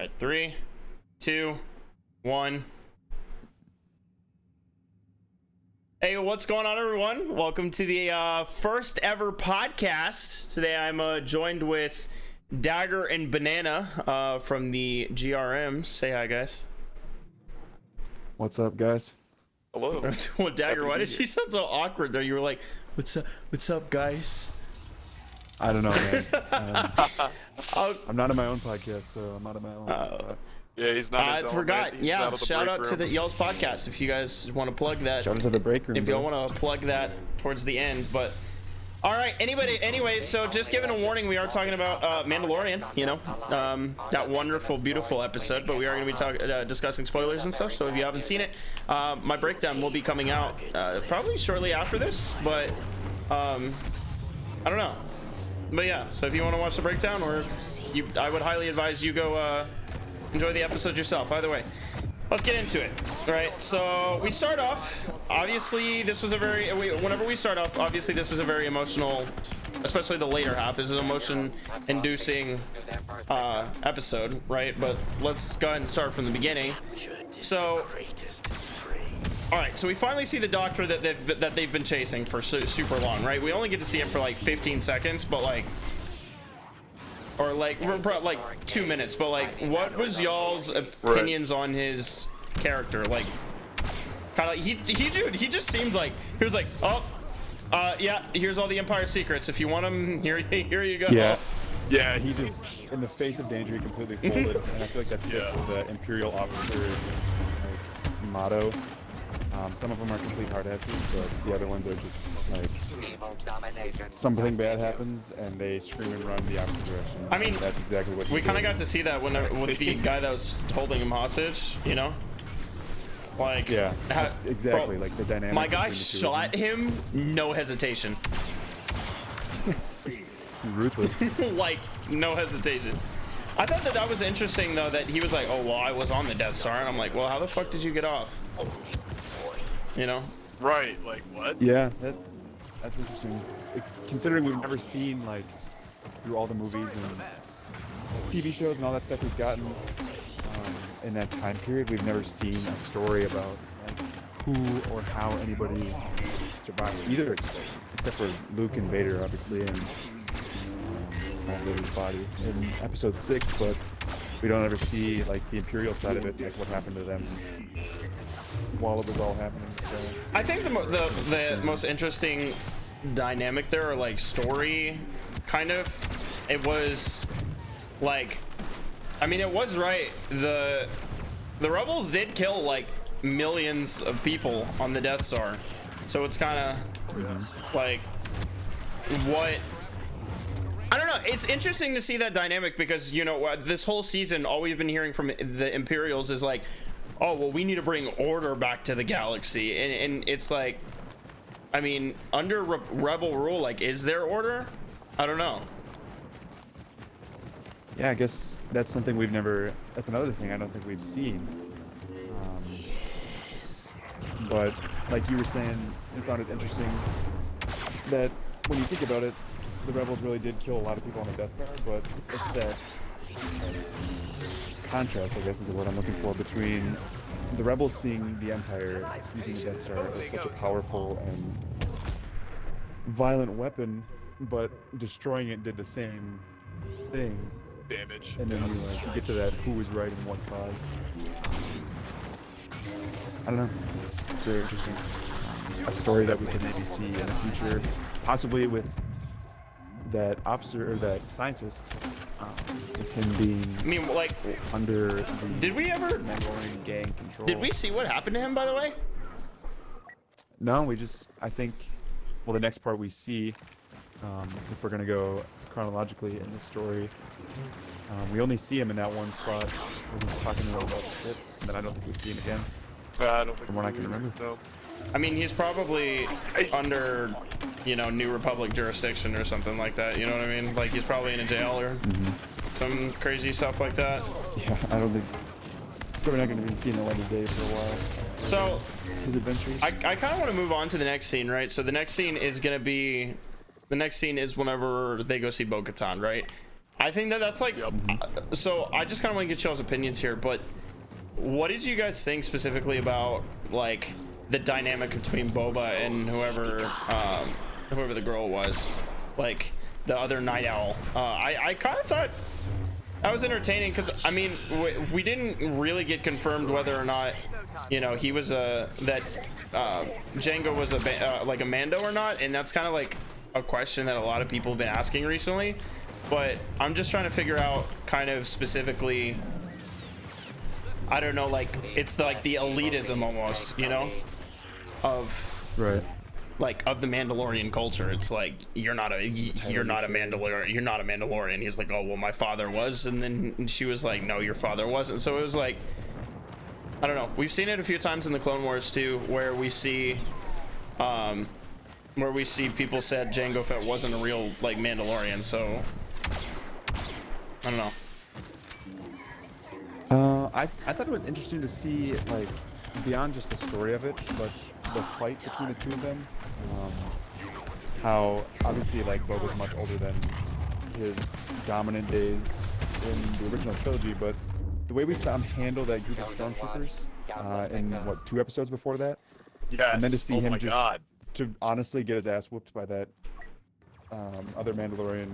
All right, 3, 2, 1. Hey, what's going on, everyone? Welcome to the first ever podcast. Today I'm joined with Dagger and Banana from the GRM. Say hi, guys. What's up, guys? Hello. Well, Dagger, why did you sound so awkward there? You were like, what's up, guys? I don't know, man. I'm not on my own podcast, so I'm not on my own. Yeah, he's not. I forgot. He's Yeah, out of the shout break out to room. the Y'all's podcast if you guys want to plug that. Shout out to the break room. If y'all want to plug that towards the end, but all right. Anyway, so just giving a warning, we are talking about Mandalorian. You know, that wonderful, beautiful episode. But we are going to be discussing spoilers and stuff. So if you haven't seen it, my breakdown will be coming out probably shortly after this. But I don't know. But yeah, so if you want to watch the breakdown, or if you, I would highly advise you go enjoy the episode yourself. Either way, let's get into it. All right, so we start off. Obviously, this was a very. Whenever we start off, obviously this is a very emotional, especially the later half. This is an emotion-inducing episode, right? But let's go ahead and start from the beginning. So. All right, so we finally see the doctor that they've been chasing for super long, right? We only get to see him for like 15 seconds, but like, or like we're like 2 minutes. But like, what was y'all's opinions on his character? Like, kind of, he just seemed like he was like, oh, yeah, here's all the Empire secrets. If you want them, here you go. Yeah, he just in the face of danger, he completely folded, and I feel like that fits the Imperial officer like, motto. Some of them are complete hard asses, but the other ones are just like something bad happens and they scream and run the opposite direction. I mean, that's exactly what we kind of got to see that with the guy that was holding him hostage. You know, like yeah, exactly. Bro, like the dynamic. My guy shot him, no hesitation. Ruthless. Like no hesitation. I thought that was interesting though, that he was like, oh well, I was on the Death Star, and I'm like, well, how the fuck did you get off? You know? Right, like what? Yeah, that's interesting. Considering we've never seen like through all the movies and TV shows and all that stuff we've gotten in that time period, we've never seen a story about like who or how anybody survived either explosion, except for Luke and Vader, obviously, and Vader's body in Episode 6, but we don't ever see like the Imperial side of it, like what happened to them while it was all happening. So I think the most interesting dynamic there, or like story, kind of, it was like, I mean, it was right. The rebels did kill like millions of people on the Death Star, so it's kind of like what. I don't know. It's interesting to see that dynamic because, you know, this whole season, all we've been hearing from the Imperials is like, oh, well, we need to bring order back to the galaxy. And it's like, I mean, under rebel rule, like, is there order? I don't know. Yeah, I guess that's something we've never, that's another thing I don't think we've seen. But like you were saying, I found it interesting that when you think about it, the rebels really did kill a lot of people on the Death Star, but it's that contrast, I guess is the word I'm looking for, between the rebels seeing the Empire using the Death Star as such a powerful and violent weapon, but destroying it did the same thing. Damage. And then you get to that who was right and what cause. I don't know. It's very interesting. A story that we could maybe see in the future, possibly with that officer or that scientist, with him being, I mean, like, under the Mandalorian gang control. Did we see what happened to him, by the way? No, I think, well, the next part we see, if we're gonna go chronologically in the story, we only see him in that one spot where he's talking about the ship, and then I don't think we see him again. I don't think from what I can remember. No. I mean, he's probably under, you know, New Republic jurisdiction or something like that. You know what I mean? Like, he's probably in a jail or some crazy stuff like that. Yeah, I don't think we're not going to be seeing the light of day for a while. So, his adventures. I kind of want to move on to the next scene, right? So the next scene is going to be, the next scene is whenever they go see Bo-Katan, right? I think that's like, Yep. so I just kind of want to get y'all's opinions here, but what did you guys think specifically about like the dynamic between Boba and whoever the girl was, like the other night owl? I kind of thought that was entertaining because I mean we didn't really get confirmed whether or not, you know, he was that Django was like a Mando or not, and that's kind of like a question that a lot of people have been asking recently. But I'm just trying to figure out kind of specifically, I don't know, like it's the, like the elitism almost, you know, of Right. like of the Mandalorian culture. It's like you're not a Mandalorian. He's like, oh well, my father was, and then she was like, no, your father wasn't. So it was like, I don't know. We've seen it a few times in the Clone Wars too, where we see people said Jango Fett wasn't a real like Mandalorian. So I don't know. I thought it was interesting to see, like, beyond just the story of it, but the fight between the two of them. How obviously, like, Boba's much older than his dominant days in the original trilogy, but the way we saw him handle that group of stormtroopers in what 2 episodes before that, Yes. and then to see oh him my just God. to honestly get his ass whooped by that other Mandalorian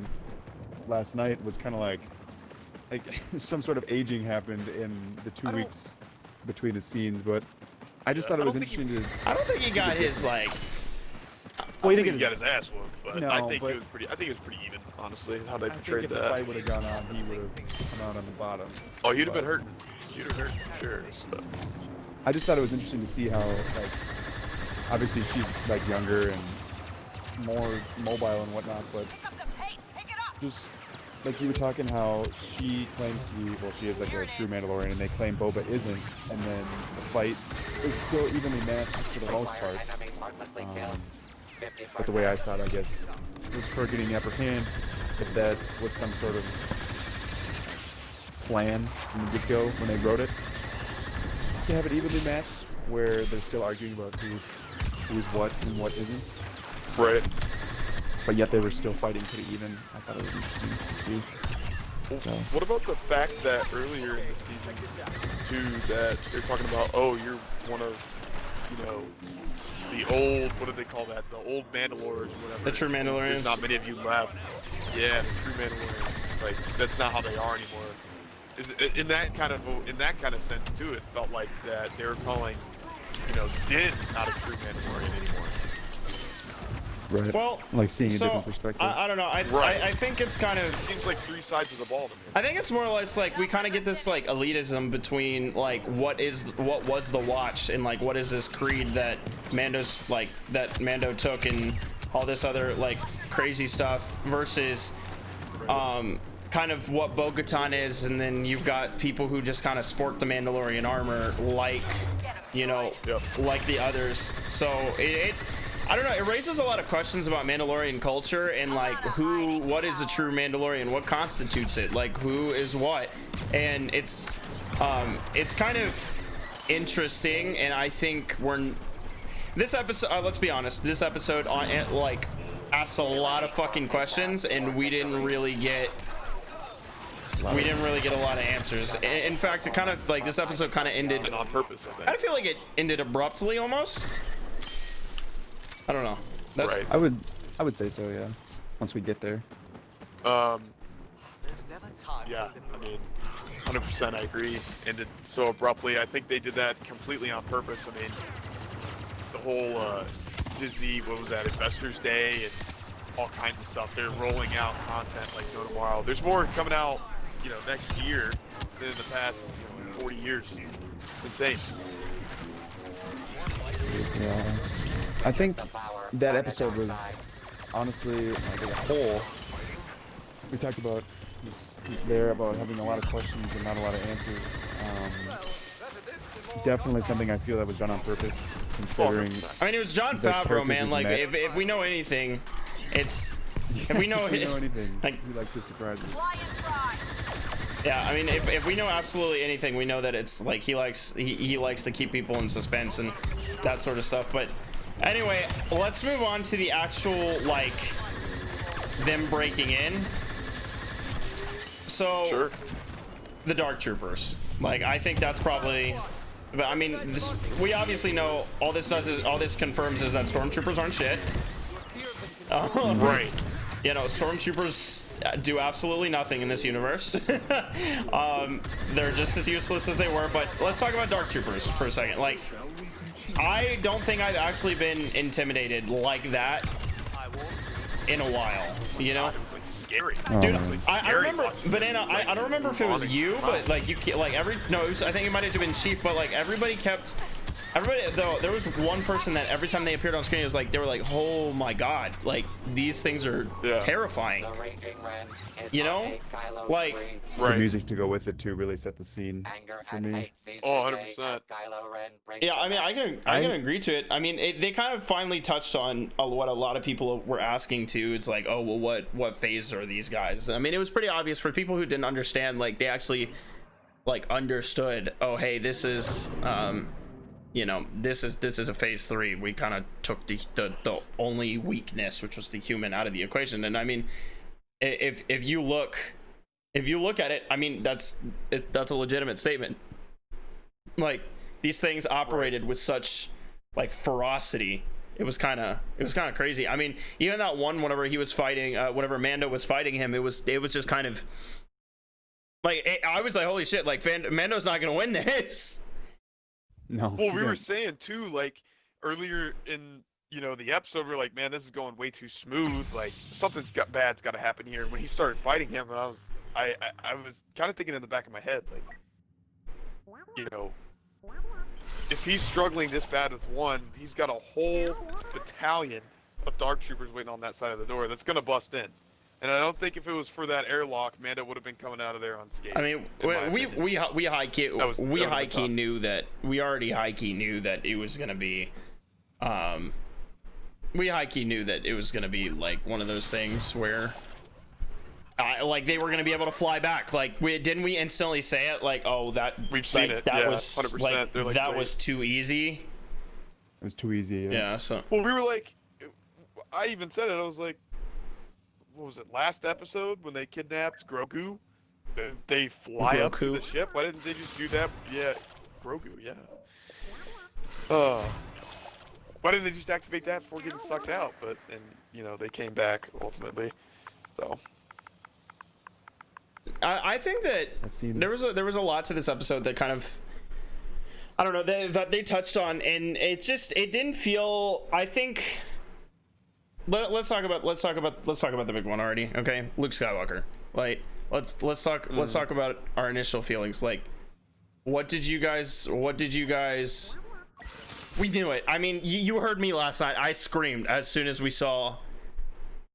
last night was kind of like some sort of aging happened in the 2 weeks between the scenes, but I just thought it was interesting to. I don't think he got his like. Well, I he think didn't he got his ass whooped, but No, I think but- it was pretty. I think it was pretty even, honestly, how they I think portrayed if the that. fight would have gone on, he would have come out on the bottom. Oh, you'd have been but- hurting. You'd have hurt, sure. So. I just thought it was interesting to see how, like, obviously she's like younger and more mobile and whatnot, but just like you were talking how she claims to be, well, she is like a true Mandalorian, and they claim Boba isn't, and then the fight is still evenly matched for the most part. But the way I saw it, I guess, was her getting the upper hand. If that was some sort of plan from the get-go when they wrote it, to have it evenly matched, where they're still arguing about who's what and what isn't. Right. But yet they were still fighting pretty even. I thought it was interesting to see. So. What about the fact that earlier in the season, too, that they're talking about, oh, you're one of, you know, the old, what do they call that? The old Mandalorians or whatever. The true Mandalorians. There's not many of you left. Yeah, the true Mandalorians. Like, that's not how they are anymore. In that kind of sense, too, it felt like that they were calling, you know, Din not a true Mandalorian anymore. Right. Well, like seeing a so, different perspective. I don't know. Right. I think it's kind of. Seems like 3 sides of the ball to me. I think it's more or less like we kind of get this like elitism between like what was the Watch and like what is this creed that Mando took and all this other like crazy stuff versus kind of what Bo-Katan is, and then you've got people who just kind of sport the Mandalorian armor like, you know, like the others. So I don't know, it raises a lot of questions about Mandalorian culture and like what is a true Mandalorian, what constitutes it, like who is what, and it's kind of interesting. And I think this episode, let's be honest, this episode like asked a lot of fucking questions, and we didn't really get a lot of answers. In fact, it kind of like this episode kind of ended And on purpose, I think. I feel like it ended abruptly almost. I don't know. Right. I would say so, yeah. Once we get there. Yeah, I mean, 100% I agree. Ended so abruptly. I think they did that completely on purpose. I mean, the whole Disney, what was that, Investors Day and all kinds of stuff. They're rolling out content like no tomorrow. There's more coming out, you know, next year than in the past, 40 years. It's insane. I think that episode was honestly, like as a whole, we talked about just there about having a lot of questions and not a lot of answers. Definitely something I feel that was done on purpose, considering. I mean, it was Jon the Favreau, characters man. we've Like, met. if we know anything, if we know anything, like, he likes his surprises. yeah, I mean, if we know absolutely anything, we know that it's like he likes to keep people in suspense and that sort of stuff. But anyway, let's move on to the actual like them breaking in. So Sure. the Dark Troopers. Like, I think that's probably. But I mean, we obviously know all this confirms is that stormtroopers aren't shit. Right. You know, stormtroopers do absolutely nothing in this universe. They're just as useless as they were. But let's talk about Dark Troopers for a second. Like, I don't think I've actually been intimidated like that in a while. You know. Scary. Dude, I remember, Banana. I don't remember if it was you, but like you, like I think it might have been Chief, but like everybody though, there was one person that every time they appeared on screen, it was like they were like, oh my god, like these things are terrifying. You know, like the music to go with it too really set the scene for me. Oh, 100%. Yeah, I mean, I can agree to it. I mean, they kind of finally touched on what a lot of people were asking too. It's like, oh well, what phase are these guys? I mean, it was pretty obvious for people who didn't understand. Like, they actually like understood. Oh, hey, this is you know, this is a phase 3. We kind of took the only weakness, which was the human, out of the equation. And I mean, if you look at it, I mean, that's a legitimate statement. Like, these things operated with such like ferocity. It was kind of crazy. I mean, even that one, whenever he was fighting, whenever Mando was fighting him, it was just kind of like, I was like, holy shit, like Mando's not gonna win this. No. Well, we were saying too, like earlier in the episode, we're like, man, this is going way too smooth. Like, something's bad's got to happen here. When he started fighting him, and I was kind of thinking in the back of my head, like, if he's struggling this bad with one, he's got a whole battalion of Dark Troopers waiting on that side of the door that's gonna bust in. And I don't think if it was for that airlock, Mando would have been coming out of there unscathed. I mean, we high key knew that it was gonna be, we high key knew that it was gonna be like one of those things where, like, they were gonna be able to fly back. Like, didn't we instantly say it? Like, oh, we've seen it. That was 100%. Like, that was too easy. It was too easy. Yeah. So. Well, we were like, I even said it. I was like, what was it, last episode when they kidnapped Grogu? They fly up to the ship. Why didn't they just do that? Yeah, Grogu. Yeah. Why didn't they just activate that before getting sucked out? But they came back ultimately. So. I think that there was a lot to this episode that kind of, I don't know, that they touched on, and it didn't feel. I think. Let's talk about the big one already. Okay, Luke Skywalker. Like, let's talk about our initial feelings. Like, what did you guys? We knew it. I mean, you heard me last night. I screamed as soon as we saw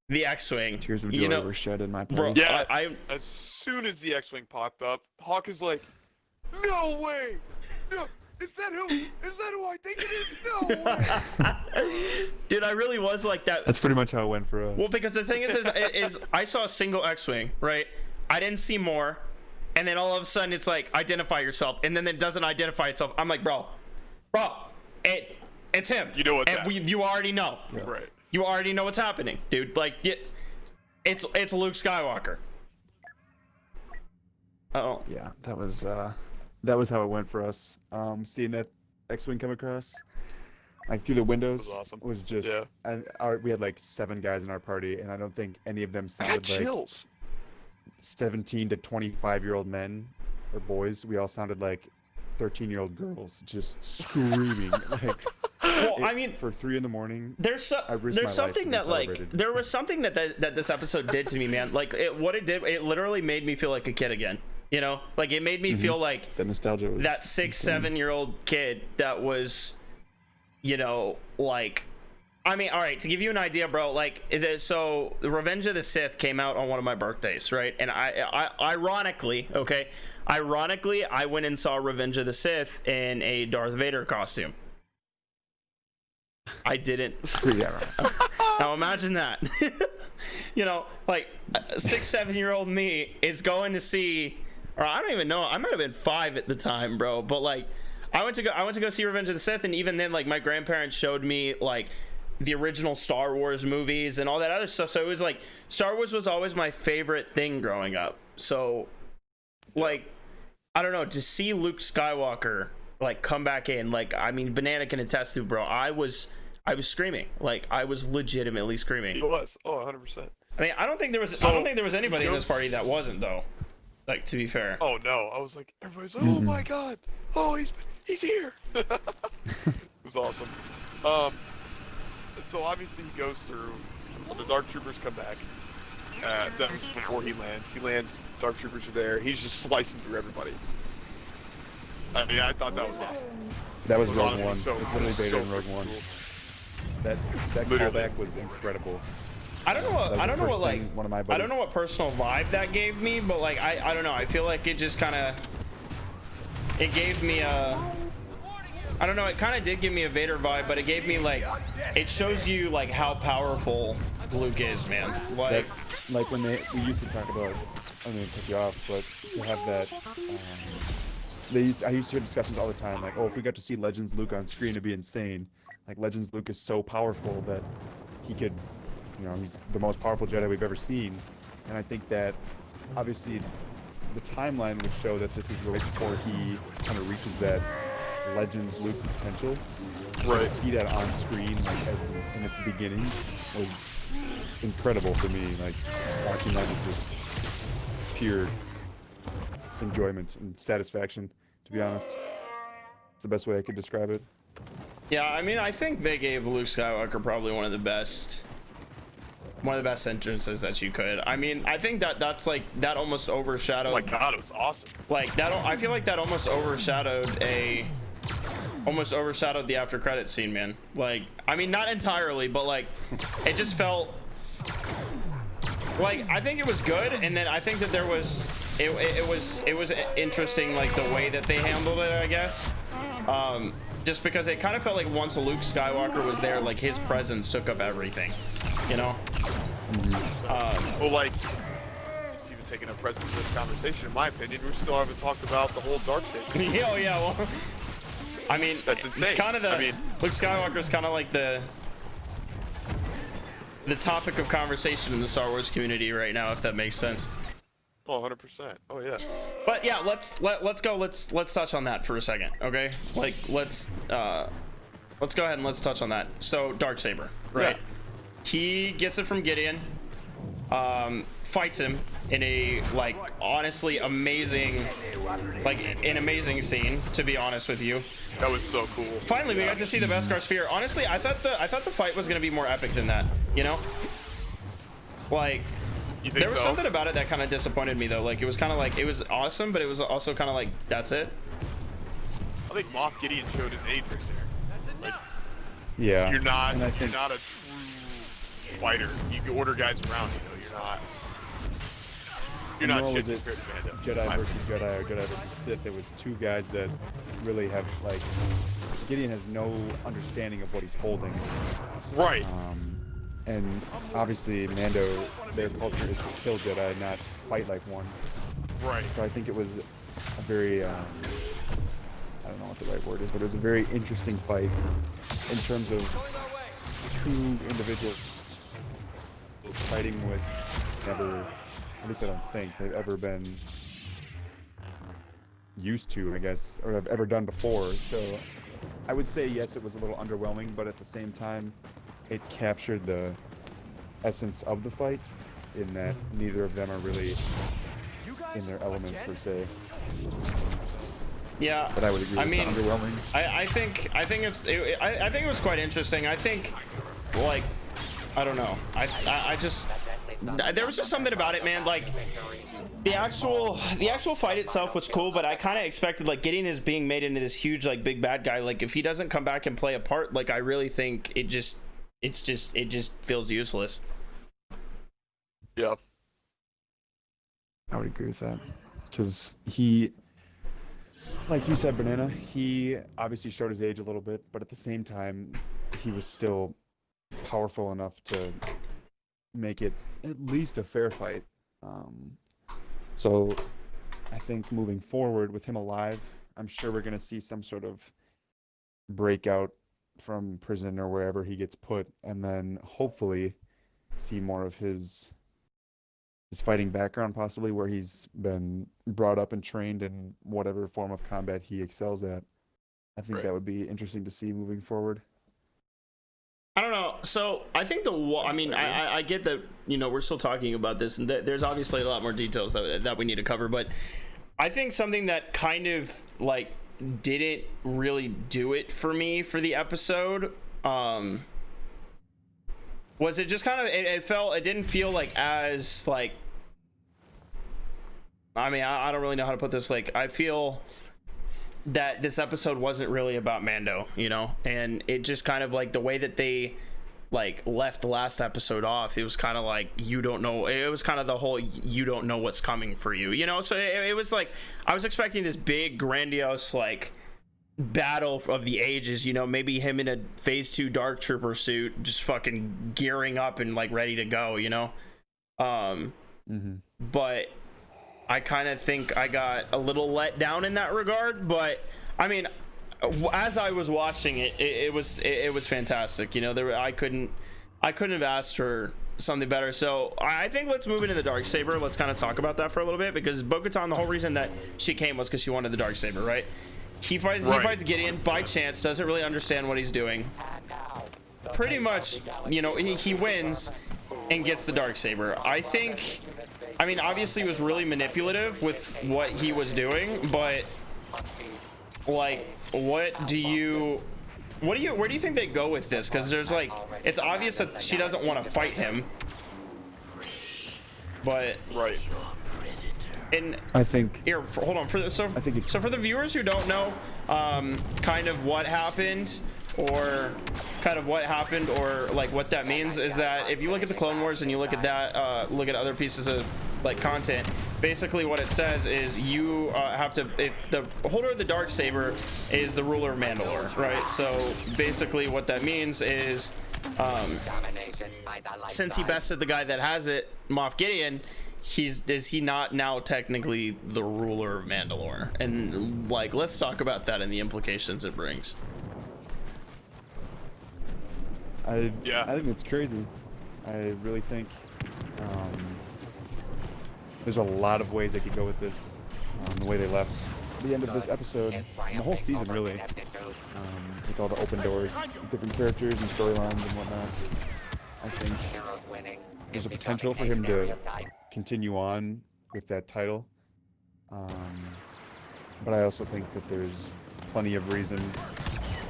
the X-wing. Tears of joy were shed in my place. Bro, yeah, as soon as the X-wing popped up, Hawk is like, "No way! No, is that who I think it is? No way!" Dude, I really was like that. That's pretty much how it went for us. Well, because the thing is I saw a single X-wing, right? I didn't see more, and then all of a sudden it's like, identify yourself, and then it doesn't identify itself. I'm like, bro, it's him. You know what? And you already know. Yeah. Right. You already know what's happening, dude. Like, it's Luke Skywalker. Oh. Yeah, that was how it went for us. Seeing that X-wing come across, like, through the windows, was just. Yeah. We had like 7 guys in our party, and I don't think any of them sounded like chills. 17 to 25-year-old men or boys. We all sounded like 13-year-old girls, just screaming. Like, well, I mean, for 3 a.m, there's something that, like, there was something that this episode did to me, man. Like, it literally made me feel like a kid again. You know, like, it made me feel like the nostalgia was that 6-7-year-old kid that was, like, I mean, all right, to give you an idea, bro, like, so Revenge of the Sith came out on one of my birthdays, right? And I ironically, I went and saw Revenge of the Sith in a Darth Vader costume. I didn't. Yeah, right. Now imagine that. Like, 6-7-year-old me is going to see, or I don't even know, I might have been 5 at the time, bro, but like, I went to go see Revenge of the Sith, and even then, like, my grandparents showed me like the original Star Wars movies and all that other stuff. So it was like, Star Wars was always my favorite thing growing up. So, like, I don't know, to see Luke Skywalker like come back in, like, I mean, Banana can attest to, bro. I was screaming, like, I was legitimately screaming. It was. Oh, 100%. I mean, I don't think there was anybody in this party that wasn't, though. Like, to be fair. Oh no, I was like, everybody's like, oh my god, oh he's here. It was awesome. So obviously he goes through. So the Dark Troopers come back. That was before he lands. He lands. Dark Troopers are there. He's just slicing through everybody. I mean, I thought that was awesome. That was It was Rogue honestly One. so- It was literally Vader so in Rogue freaking One. cool. That Literally. callback was incredible. I don't know what That was the first like thing one of my I don't know buddies- what personal vibe that gave me, but like I don't know. I feel like it just kind of it gave me a I don't know. It kind of did give me a Vader vibe, but it gave me like it shows you like how powerful Luke is, man. Like When we used to talk about, I mean, cut you off, but to have that, I used to hear discussions all the time, like, oh, if we got to see Legends Luke on screen, it'd be insane. Like, Legends Luke is so powerful that he could, you know, he's the most powerful Jedi we've ever seen. And I think that, obviously, the timeline would show that this is right before he kind of reaches that Legends Luke potential. So to see that on screen, like, as in its beginnings, was incredible for me. Like, watching that was just pure enjoyment and satisfaction, to be honest. It's the best way I could describe it. yeah, I mean, I think they gave Luke Skywalker probably one of the best entrances that you could. I mean, I think that's like that almost overshadowed. Oh my god, it was awesome. Like that, I feel like that almost overshadowed the after credit scene, man. Like, I mean, not entirely, but like, it just felt like I think it was good, and then I think that there was it was interesting, like the way that they handled it, I guess. Just because it kind of felt like once Luke Skywalker was there, like his presence took up everything, you know. Well, like, it's even taking up precedence in this conversation, in my opinion. We still haven't talked about the whole dark saber. Yeah, oh, yeah, well, I mean, That's insane. it's kind of the I mean, Luke Skywalker's kind of like the topic of conversation in the Star Wars community right now, if that makes sense. oh, 100%. Oh yeah. But yeah, let's touch on that for a second, okay? Like, let's go ahead and let's touch on that. So, Darksaber, right? Yeah. He gets it from Gideon, fights him in a, like, honestly amazing, like, an amazing scene, to be honest with you. That was so cool. Finally, we got to see the Beskar Spear. Honestly, I thought the fight was gonna be more epic than that, you know? Like, You think there was so? something about it that kind of disappointed me, though. Like, it was kind of like, it was awesome, but it was also kind of like, that's it. I think Moff Gideon showed his age right there. Like, Yeah. you're not And I think, a true fighter. You can order guys around. You're not nor shit was it compared to Mando. Jedi versus Jedi or Jedi versus Sith. It was two guys that really have, like, Gideon has no understanding of what he's holding. Right. And obviously Mando, their culture is to kill Jedi, not fight like one. Right. So I think it was a very, I don't know what the right word is, but it was a very interesting fight in terms of two individuals fighting with never, at least I don't think they've ever been used to, I guess, or have ever done before. So I would say yes, it was a little underwhelming, but at the same time, it captured the essence of the fight in that neither of them are really in their element per se. Yeah. But I would agree. I With mean, the underwhelming. I think it was quite interesting. I think, like, I don't know. I just there was just something about it, man. Like, the actual fight itself was cool, but I kind of expected, like, Gideon is being made into this huge, like, big bad guy. Like, if he doesn't come back and play a part, like, I really think it just feels useless. Yeah. I would agree with that, because he, like you said, Banana, he obviously showed his age a little bit, but at the same time, he was still powerful enough to make it at least a fair fight. So I think moving forward with him alive, I'm sure we're going to see some sort of breakout from prison or wherever he gets put, and then hopefully see more of his his fighting background, possibly where he's been brought up and trained in whatever form of combat he excels at. I think that would be interesting to see moving forward. I don't know. So I think I mean, I get that, you know, we're still talking about this, and there's obviously a lot more details that we need to cover, but I think something that kind of like didn't really do it for me for the episode was it just kind of it didn't feel like as like, I mean, I don't really know how to put this. Like, I feel that this episode wasn't really about Mando, you know, and it just kind of like the way that they like left the last episode off, it was kind of like, you don't know, it was kind of the whole you don't know what's coming for you, you know. So it was like I was expecting this big grandiose like battle of the ages, you know, maybe him in a phase 2 dark trooper suit just fucking gearing up and like ready to go, you know. But I kind of think I got a little let down in that regard. But I mean, as I was watching it, it was fantastic. You know, I couldn't have asked for something better. So I think let's move into the Darksaber. Let's kind of talk about that for a little bit, because Bo-Katan, the whole reason that she came was because she wanted the Darksaber, right? He fights Gideon by chance, doesn't really understand what he's doing. Pretty much, you know, he wins and gets the Darksaber. I mean, obviously he was really manipulative with what he was doing, but like, where do you think they go with this? Because there's like, it's obvious that she doesn't want to fight him, but right. And I think here, hold on. For the viewers who don't know, kind of what happened, or like what that means, is that if you look at the Clone Wars and you look at that, look at other pieces of like content, basically what it says is you have to, if the holder of the Darksaber is the ruler of Mandalore, right? So basically what that means is, since he bested the guy that has it, Moff Gideon, is he not now technically the ruler of Mandalore? And like, let's talk about that and the implications it brings. I think it's crazy. I really think there's a lot of ways they could go with this. The way they left the end of this episode, and the whole season really, with all the open doors, different characters and storylines and whatnot. I think there's a potential for him to continue on with that title, but I also think that there's plenty of reason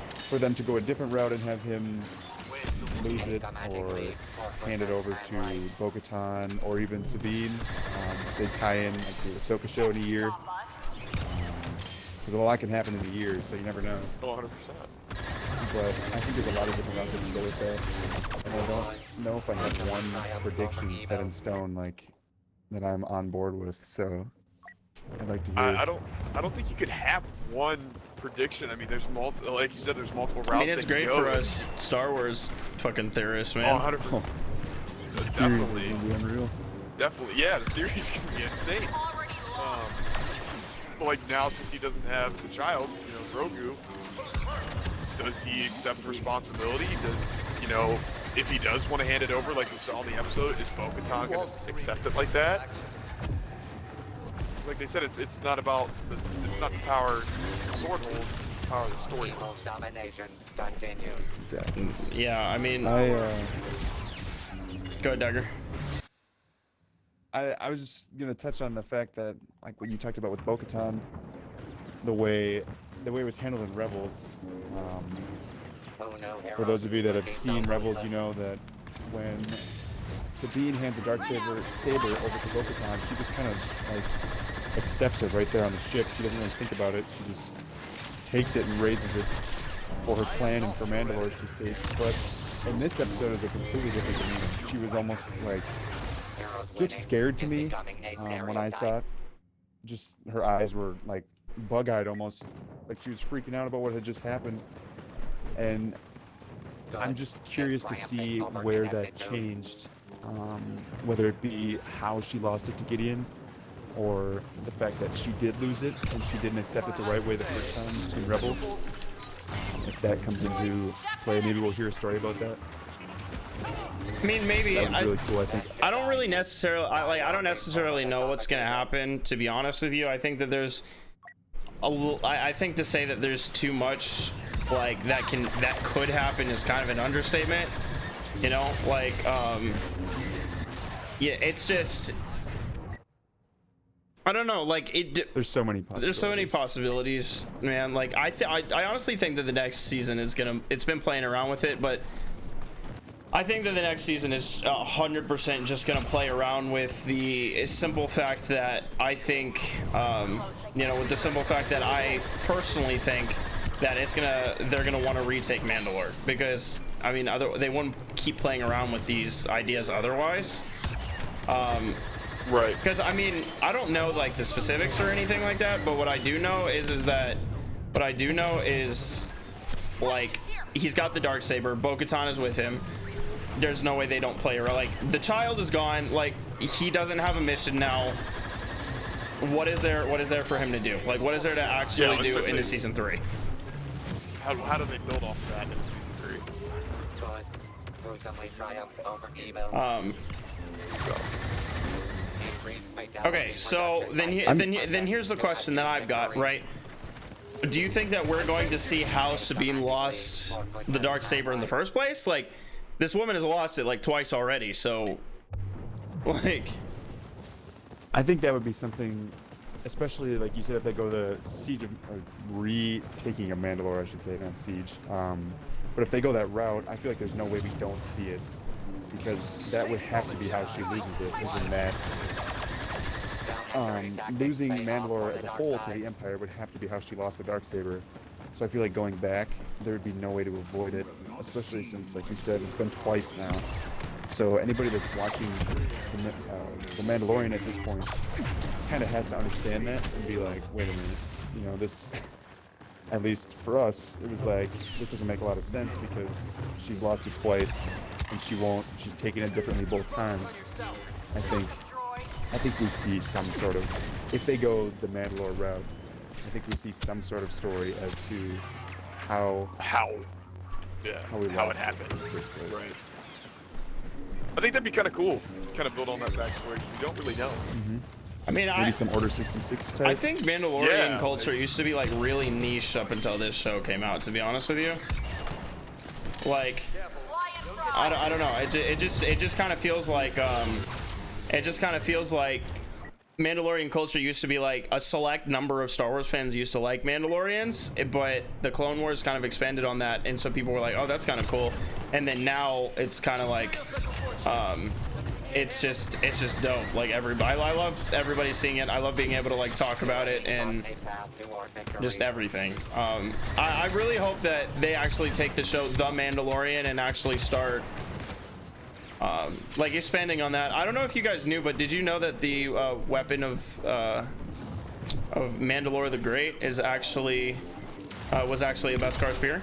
for them to go a different route and have him lose it or hand it over to Bo-Katan or even Sabine. They tie in like the Ahsoka show in a year, because a lot can happen in a year, so you never know. 100%. But I think there's a lot of different routes that can go with that, and I don't know if I have one prediction set in stone like that I'm on board with. So I'd like to hear. I don't think you could have one prediction. I mean, there's multiple, like you said, there's multiple routes. I mean, it's great for us Star Wars fucking theorists, man. 100%. Definitely. Theories are gonna be unreal. Definitely, yeah. The theory's gonna be insane. But like now, since he doesn't have the child, you know, Grogu, does he accept responsibility? Does, you know, if he does want to hand it over, like we saw in the episode, is Bo-Katan going to accept it like that? Like they said, it's not about it's not the power the sword holds, it's the power of the story. Domination continues. Exactly. Yeah, I mean, I go ahead, Dagger. I was just gonna touch on the fact that, like what you talked about with Bo-Katan, the way it was handled in Rebels. For those of you that have seen Rebels, you know that when Sabine hands the Darksaber over to Bo-Katan, she just kind of like accepts it right there on the ship. She doesn't really think about it. She just takes it and raises it for her plan and for Mandalore, she states. But in this episode, is a completely different demeanor. She was almost like just scared to me when I saw it. Just her eyes were like bug-eyed almost, like she was freaking out about what had just happened. And I'm just curious to see where that changed, whether it be how she lost it to Gideon, or the fact that she did lose it and she didn't accept it the right way the first time in Rebels. If that comes into play, maybe we'll hear a story about that. I mean, maybe. That was really cool, I think. I don't really necessarily, I don't necessarily know what's gonna happen, to be honest with you. I think that there's I think to say that there's too much like that could happen is kind of an understatement, you know, like yeah, it's just, I don't know, like there's so many possibilities, man. Like I honestly think that the next season is it's been playing around with it, but I think that the next season is 100% just gonna play around with the simple fact that I think, you know, with the simple fact that I personally think that they're gonna want to retake Mandalore, because I mean, they wouldn't keep playing around with these ideas otherwise. Right. Because I mean, I don't know like the specifics or anything like that, but what I do know is like he's got the Darksaber, Bo-Katan is with him. There's no way they don't play around. Like the child is gone. Like he doesn't have a mission now. What is there for him to do? Like what is there to actually do into season 3? How do they build off of that in season 3? Good. Gruesomely triumphs over evil. Okay, so then here's the question that I've got, right? Do you think that we're going to see how Sabine lost the Darksaber in the first place? Like, this woman has lost it like twice already, so like, I think that would be something, especially like you said, if they go the siege of, or retaking of Mandalore, I should say, not siege. But if they go that route, I feel like there's no way we don't see it, because that would have to be how she loses it, is in that losing Mandalore as a whole to the Empire would have to be how she lost the Darksaber. So I feel like going back, there would be no way to avoid it, especially since, like you said, it's been twice now. So anybody that's watching the Mandalorian at this point kind of has to understand that and be like, wait a minute, you know, this, at least for us, it was like, this doesn't make a lot of sense because she's lost it twice and she's taken it differently both times. I think we see some sort of, if they go the Mandalore route, I think we see some sort of story as to how it happened. Right. I think that'd be kind of cool to kind of build on that backstory. We don't really know. Mm-hmm. I mean, maybe some Order 66 type. I think Mandalorian culture used to be like really niche up until this show came out, to be honest with you. Like, I don't know. It just kind of feels like Mandalorian culture used to be like a select number of Star Wars fans used to like Mandalorians, but the Clone Wars kind of expanded on that, and so people were like, oh, that's kind of cool. And then now it's kind of like it's just dope. Like everybody, I love everybody seeing it. I love being able to like talk about it and just everything. I really hope that they actually take the show The Mandalorian and actually start like expanding on that. I don't know if you guys knew, but did you know that the weapon of Mandalore the Great is actually was actually a Beskar spear?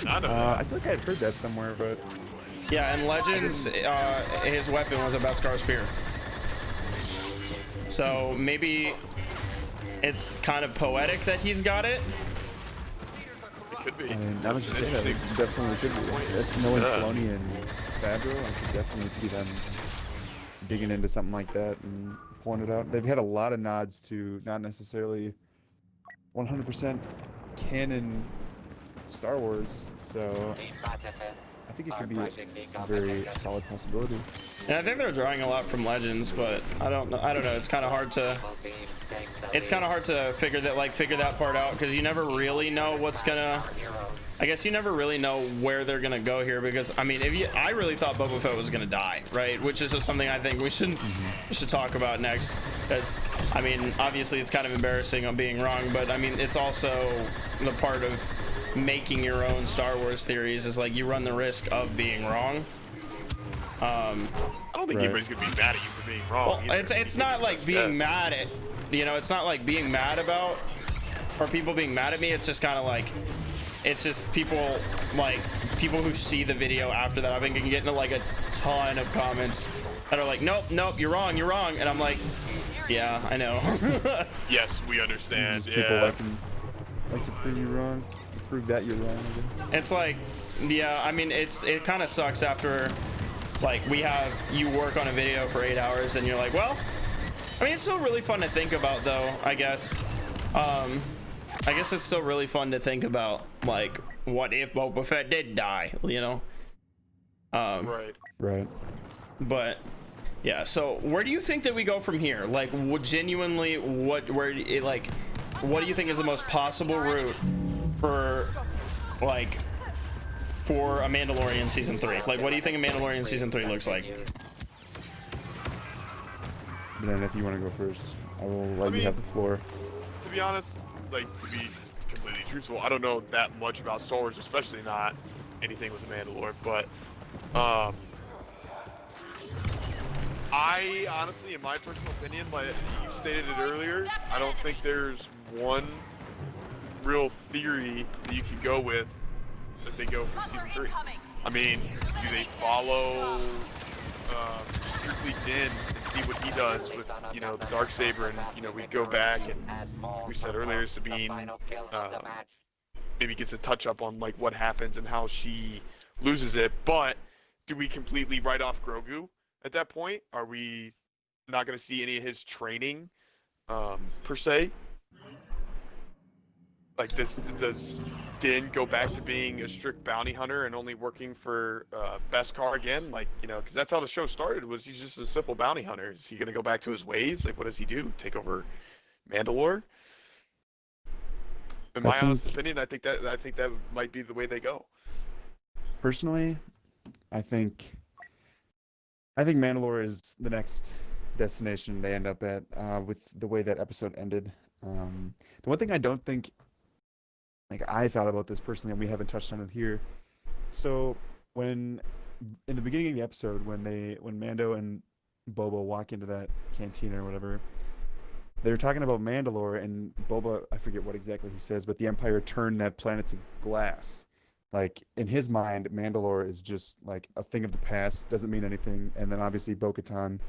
I feel like I had heard that somewhere, but yeah, in Legends, his weapon was a Beskar spear. So maybe it's kind of poetic that he's got it. Could be. I mean, now that you say that, it definitely could be. That's knowing Filoni and Favreau, I could definitely see them digging into something like that and pulling it out. They've had a lot of nods to not necessarily 100% canon Star Wars, so I think it could be a very solid possibility. And I think they're drawing a lot from Legends, but I don't know. It's kind of hard to. It's kind of hard to figure that part out, because you never really know what's gonna. I guess you never really know where they're gonna go here, because I mean, I really thought Boba Fett was gonna die, right? Which is something I think we should talk about next, because I mean, obviously it's kind of embarrassing on being wrong, but I mean, it's also the part of making your own Star Wars theories is like you run the risk of being wrong. I don't think anybody's gonna be mad at you for being wrong. Well, it's not like being mad at, you know, it's not like being mad about, or people being mad at me. It's just kind of like, it's just people who see the video after that. I've been getting like a ton of comments that are like, nope, you're wrong, and I'm like, yeah, I know. Yes, we understand. Just people like to prove you wrong. Prove that you're wrong, I guess. It's like, yeah, I mean, it kind of sucks after, like, you work on a video for 8 hours and you're like, well, I mean, it's still really fun to think about, though, I guess. I guess it's still really fun to think about, like, what if Boba Fett did die, you know? Right. But yeah, so where do you think that we go from here? Like, genuinely, what do you think is the most possible route for a Mandalorian season 3? Like, what do you think a Mandalorian season 3 looks like? And then if you want to go first, I will let you have the floor. To be honest, like, to be completely truthful, I don't know that much about Star Wars, especially not anything with the Mandalore, but I honestly, in my personal opinion, like you stated it earlier, I don't think there's one real theory that you could go with that they go for season 3. I mean, do they follow strictly Din and see what he does with, you know, the Darksaber, and, you know, we go back and we said earlier Sabine maybe gets a touch up on like what happens and how she loses it, but do we completely write off Grogu at that point? Are we not going to see any of his training per se? Like, does Din go back to being a strict bounty hunter and only working for Beskar again? Like, you know, because that's how the show started, was he's just a simple bounty hunter. Is he going to go back to his ways? Like, what does he do? Take over Mandalore? In my honest opinion, I think that might be the way they go. Personally, I think Mandalore is the next destination they end up at with the way that episode ended. The one thing I don't think, like, I thought about this personally, and we haven't touched on it here. So when in the beginning of the episode, when Mando and Boba walk into that cantina or whatever, they were talking about Mandalore, and Boba, I forget what exactly he says, but the Empire turned that planet to glass. Like, in his mind, Mandalore is just like a thing of the past, doesn't mean anything. And then obviously Bo-Katan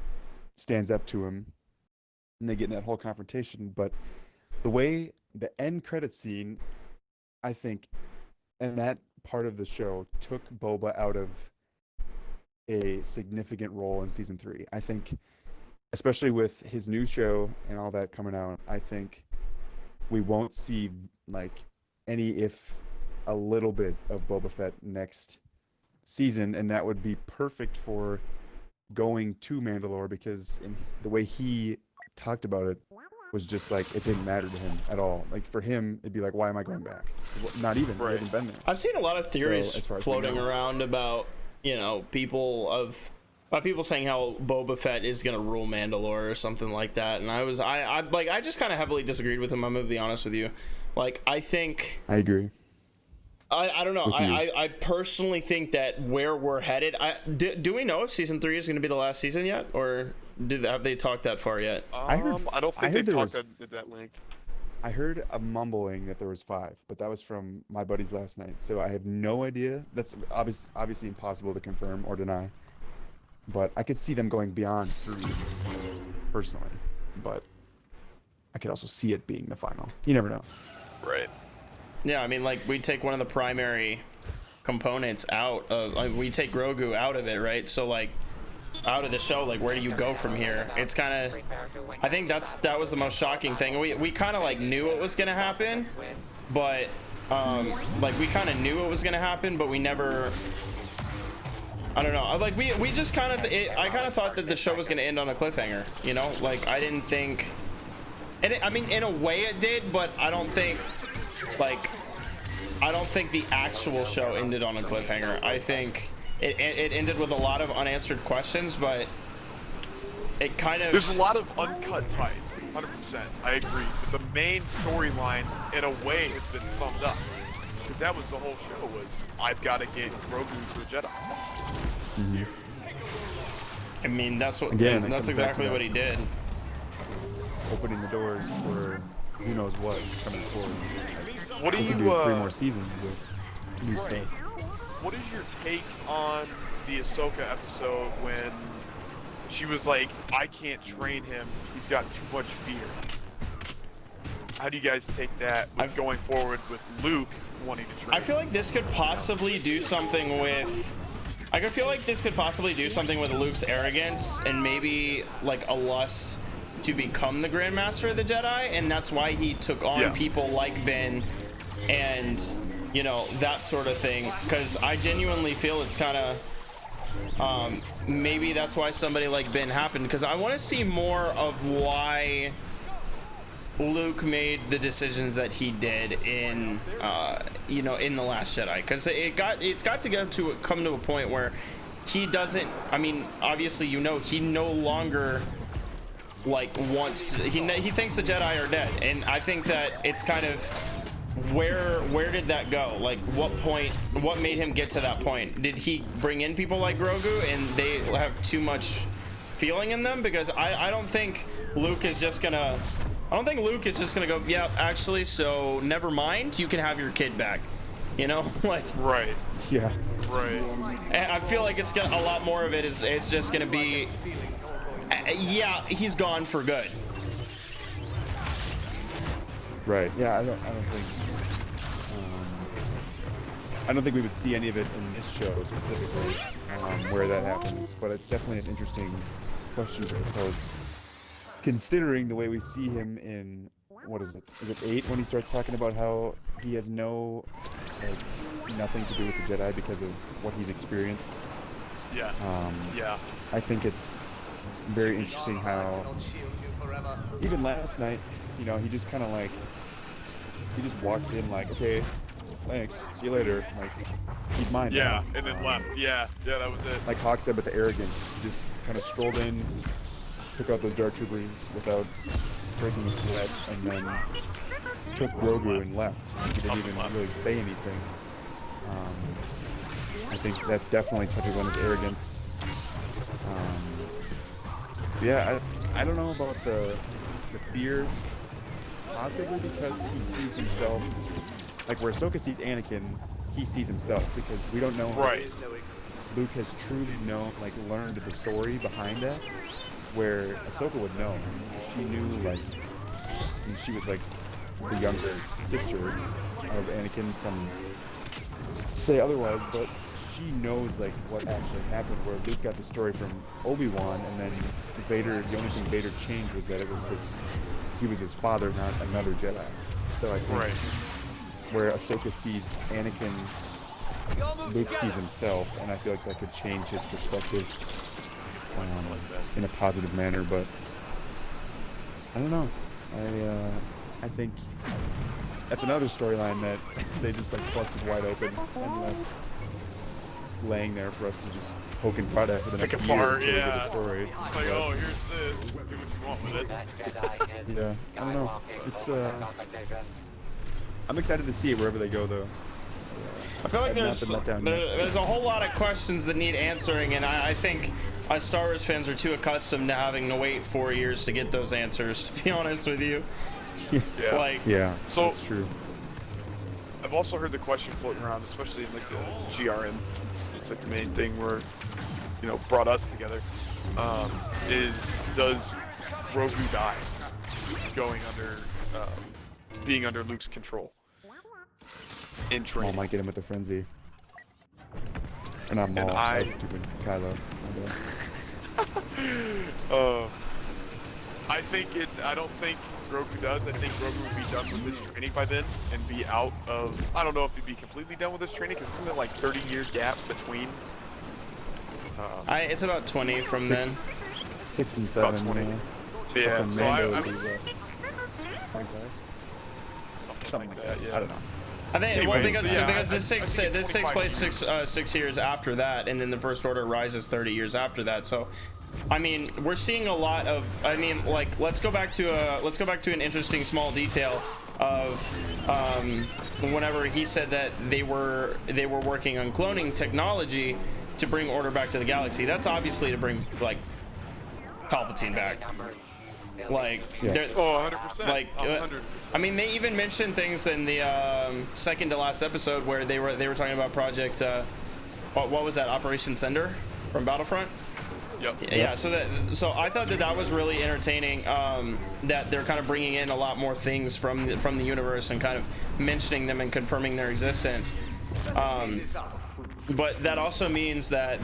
stands up to him, and they get in that whole confrontation. But the way the end credit scene, I think, and that part of the show took Boba out of a significant role in season 3. I think, especially with his new show and all that coming out, I think we won't see like any, if a little bit, of Boba Fett next season, and that would be perfect for going to Mandalore, because in the way he talked about it was just like it didn't matter to him at all. Like, for him, it'd be like, why am I going back? Not even. He hasn't been there. I've seen a lot of theories floating around about, you know, people saying how Boba Fett is gonna rule Mandalore or something like that, and I just kind of heavily disagreed with him. I'm gonna be honest with you. Like, I agree. I don't know. I personally think that where we're headed. Do we know if season 3 is going to be the last season yet, or have they talked that far yet? I don't think they've talked at that length. I heard a mumbling that there was 5, but that was from my buddies last night, so I have no idea. That's obviously impossible to confirm or deny. But I could see them going beyond 3, personally. But I could also see it being the final. You never know. Right. Yeah, I mean, like, we take one of the primary components out of, like, we take Grogu out of it, right? So, like, out of the show, like, where do you go from here? It's kind of, I think that was the most shocking thing. We kind of, like, knew it was gonna happen, but like, we kind of knew it was gonna happen, but we never, I don't know, like, we just kind of, I kind of thought that the show was gonna end on a cliffhanger, you know? Like, I didn't think, and I mean, in a way it did, but I don't think the actual show ended on a cliffhanger. I think it ended with a lot of unanswered questions, but it kind of... There's a lot of uncut ties, 100%. I agree. But the main storyline, in a way, has been summed up. Because that was the whole show, was, I've got to get Grogu to a Jedi. Mm-hmm. I mean, that's exactly what he did. Opening the doors for who knows what coming forward. What do you do 3 more seasons with new stuff? What is your take on the Ahsoka episode when she was like, I can't train him, he's got too much fear? how do you guys take that with going forward with Luke wanting to train? I feel like this could possibly do something with. I feel like this could possibly do something with Luke's arrogance and maybe like a lust to become the Grandmaster of the Jedi, and that's why he took on people like Ben and, you know, that sort of thing. Because I genuinely feel it's kind of maybe that's why somebody like Ben happened, because I want to see more of why Luke made the decisions that he did in you know, in The Last Jedi, because it's got to come to a point where he doesn't, I mean, obviously, you know, he no longer like wants to, he thinks the Jedi are dead, and I think that it's kind of where did that go? Like, what made him get to that point? Did he bring in people like Grogu and they have too much feeling in them? Because I don't think Luke is just gonna go, yeah, actually, so never mind, you can have your kid back, you know? Like, right. Yeah. Right. And I feel like it's gonna, a lot more of it is, it's just gonna be, yeah, he's gone for good. Right. Yeah. I don't think we would see any of it in this show specifically, where that happens. But it's definitely an interesting question to pose, considering the way we see him in, what is it? Is it 8 when he starts talking about how he has nothing to do with the Jedi because of what he's experienced? Yeah. Yeah. I think it's very interesting how even last night, you know, he just kind of like, he just walked in like, okay, thanks, see you later, like, he's mine now. And then left. Yeah, that was it. Like Hawk said, but the arrogance, he just kind of strolled in, took out those Dark Troopers without breaking a sweat, and then took Grogu and left. He didn't even really say anything. I think that definitely touches on his arrogance. Yeah, I don't know about the fear, possibly because he sees himself, like where Ahsoka sees Anakin, he sees himself, because we don't know. Right. Luke has truly learned the story behind that, where Ahsoka would know. She knew, like, and she was like the younger sister of Anakin. Some say otherwise, but she knows like what actually happened, where Luke got the story from Obi-Wan, and then Vader, the only thing Vader changed was that he was his father, not another Jedi. So I think where Ahsoka sees Anakin, Luke sees himself, and I feel like that could change his perspective in a positive manner. But I don't know. I think that's another storyline that they just like busted wide open and left laying there for us to just poke and prod at for the next year until we get the story. It's like, oh, here's this. Do what you want with it. Yeah, I don't know. It's I'm excited to see it wherever they go, though. I feel like there's a whole lot of questions that need answering, and I think us Star Wars fans are too accustomed to having to wait 4 years to get those answers, to be honest with you. Yeah, so that's true. I've also heard the question floating around, especially in like the GRN. It's like the main thing where, you know, brought us together. Is does Grogu die going under, being under Luke's control in training? Maul might get him with the frenzy. Or not Maul, that's stupid Kylo. I don't think Grogu does. I think Grogu would be done with his training by then and be out of, I don't know if he'd be completely done with his training, because isn't it like 30-year gap between? It's about 20 from then. 6 and 7. About 20. Yeah, so something like that, yeah. I don't know. I think, Anyways, well, because this takes place six years after that, and then the First Order rises 30 years after that. So, I mean, we're seeing a lot of. I mean, like, let's go back to an interesting small detail of whenever he said that they were working on cloning technology to bring order back to the galaxy. That's obviously to bring like Palpatine back. Like, yeah. 100%. Like, I mean, they even mentioned things in the second to last episode where they were talking about Project. What was that? Operation Cinder from Battlefront. Yep. Yeah, so I thought that was really entertaining. That they're kind of bringing in a lot more things from the universe and kind of mentioning them and confirming their existence. But that also means that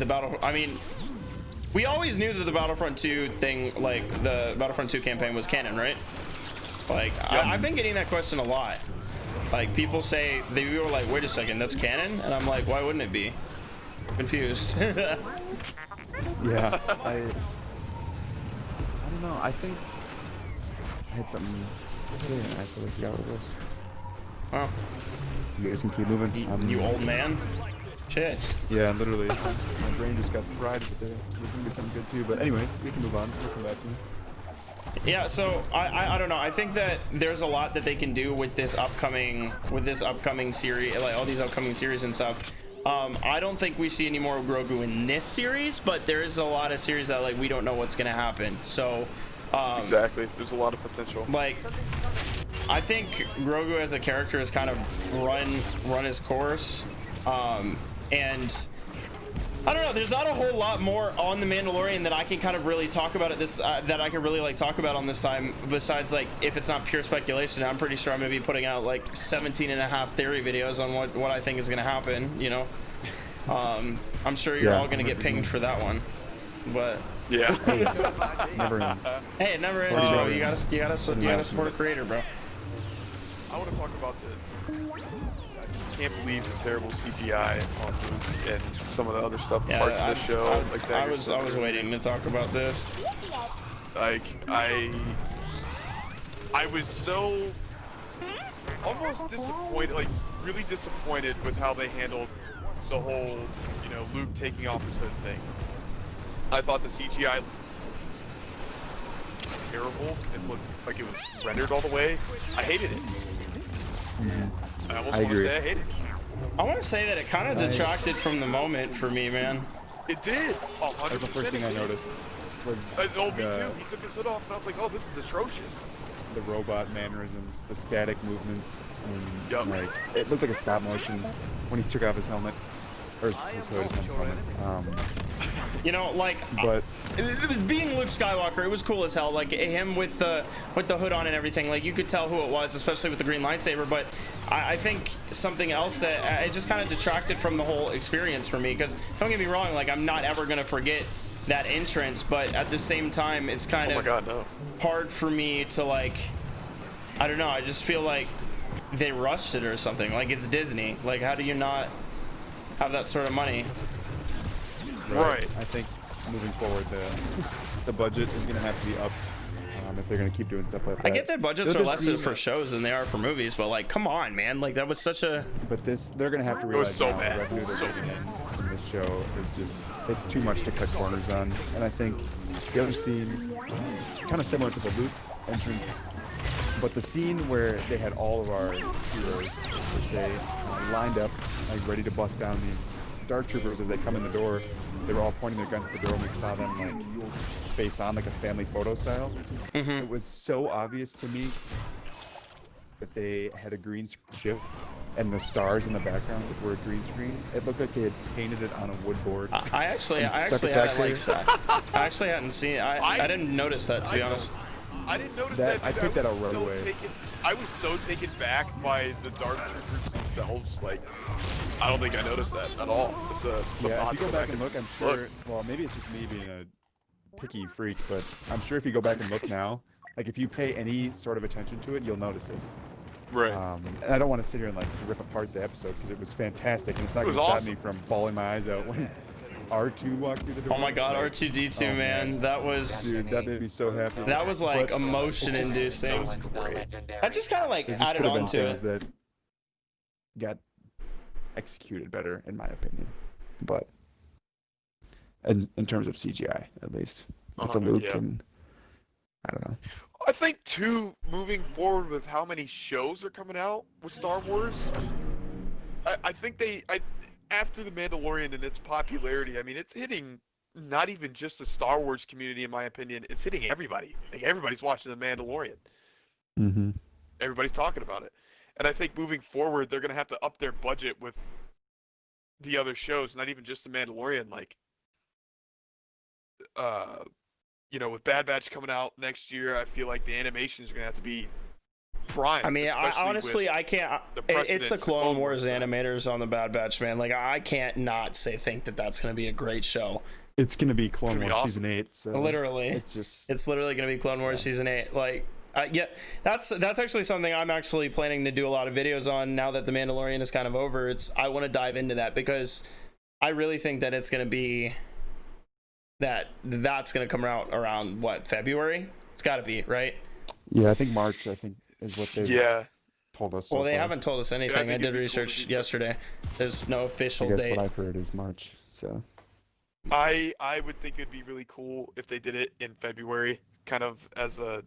we always knew that the Battlefront 2 thing, like the Battlefront 2 campaign, was canon, right? Like I've been getting that question a lot. Like people were like, wait a second, that's canon? And I'm like, why wouldn't it be? Confused. Yeah, I don't know. I think I had something to say, and I feel like what it was. Well, You guys can keep moving. you old man. Shit. Yeah, literally. My brain just got fried, but there's gonna be something good too. But anyways, we can move on. We'll come back to it. Yeah, so I don't know. I think that there's a lot that they can do with this upcoming series, like all these upcoming series and stuff. I don't think we see any more of Grogu in this series, but there is a lot of series that like we don't know what's gonna happen. So exactly, there's a lot of potential. Like, I think Grogu as a character has kind of run his course, and I don't know. There's not a whole lot more on the Mandalorian that I can kind of really talk about at this that I can really like talk about on this time. Besides, like, if it's not pure speculation, I'm pretty sure I'm gonna be putting out like 17 and a half theory videos on what I think is gonna happen. You know, I'm sure you're all gonna get pinged for that one, but yeah, never ends. Hey, it never ends, bro. You gotta support a creator, bro. I want to talk about I just can't believe the terrible CGI on Luke and some of the other stuff, parts of the show. Like I was waiting to talk about this. Like I was so almost disappointed, like really disappointed with how they handled the whole, Luke taking off his hood thing. I thought the CGI was terrible. It looked like it was rendered all the way. I hated it. I almost want to say I hated it. I want to say that it kind of detracted from the moment for me, man. It did. 100%. That was the first thing I noticed. Was me too. He took his hood off, and I was like, "Oh, this is atrocious." The robot mannerisms, the static movements, and Yup. like it looked like a stop motion when he took off his helmet, or his hood, not his helmet. But it was being Luke Skywalker. It was cool as hell. Like him with the hood on and everything. Like you could tell who it was, especially with the green lightsaber. But I think something else that it just kind of detracted from the whole experience for me. Because don't get me wrong, like I'm not ever gonna forget that entrance. But at the same time, it's kind of hard for me to like. I don't know. I just feel like they rushed it or something. Like it's Disney. Like how do you not have that sort of money? Right. I think moving forward, the budget is going to have to be upped if they're going to keep doing stuff like that. I get their budgets are less for shows than they are for movies, but like, come on, man! Like that was such a. But they're going to have to realize now the revenue they're getting in this show is it's too much to cut corners on. And I think the other scene, kind of similar to the Luke entrance, but the scene where they had all of our heroes, per se, lined up, like ready to bust down these Dark Troopers as they come in the door. They were all pointing their guns at the door, and we saw them like face on, like a family photo style. It was so obvious to me that they had a green ship, and the stars in the background were a green screen. It looked like they had painted it on a wood board. I actually hadn't seen it. I didn't notice that, to be honest. I didn't notice that. I took that out right away. I was so taken back by the Dark Troopers themselves. Like, I don't think I noticed that at all. It's yeah, if you go back and look, I'm sure. Well, maybe it's just me being a picky freak, but I'm sure if you go back and look now, like if you pay any sort of attention to it, you'll notice it. Right. And I don't want to sit here and like rip apart the episode because it was fantastic, and it's not going to stop me from bawling my eyes out when R2 walked through the door. Oh my God, like, R2D2, man, that was. Dude, that made me so happy. That was like emotion-inducing. That just kind of like added on to it. That got executed better, in my opinion, but in terms of CGI, at least, with the Luke and I don't know. I think too, moving forward with how many shows are coming out with Star Wars, I think after the Mandalorian and its popularity, I mean, it's hitting not even just the Star Wars community, in my opinion. It's hitting everybody. Like everybody's watching the Mandalorian. Mm-hmm. Everybody's talking about it. And I think moving forward, they're going to have to up their budget with the other shows, not even just the Mandalorian. Like, you know, with Bad Batch coming out next year, I feel like the animations are gonna have to be prime. I mean, honestly, I can't. It's the Clone Wars animators on the Bad Batch, man. Like, I can't not think that that's gonna be a great show. It's gonna be Clone Wars awesome. season 8. So Literally, it's literally gonna be Clone Wars season 8. Like, yeah, that's actually something I'm actually planning to do a lot of videos on now that the Mandalorian is kind of over. I want to dive into that because I really think that it's gonna be that's gonna come out around what, February? It's got to be, right? Yeah, I think March. I think is what they told us. Well, they haven't told us anything. I did research yesterday. There's no official date. I guess what I've heard is March. So I would think it'd be really cool if they did it in February, kind of as a,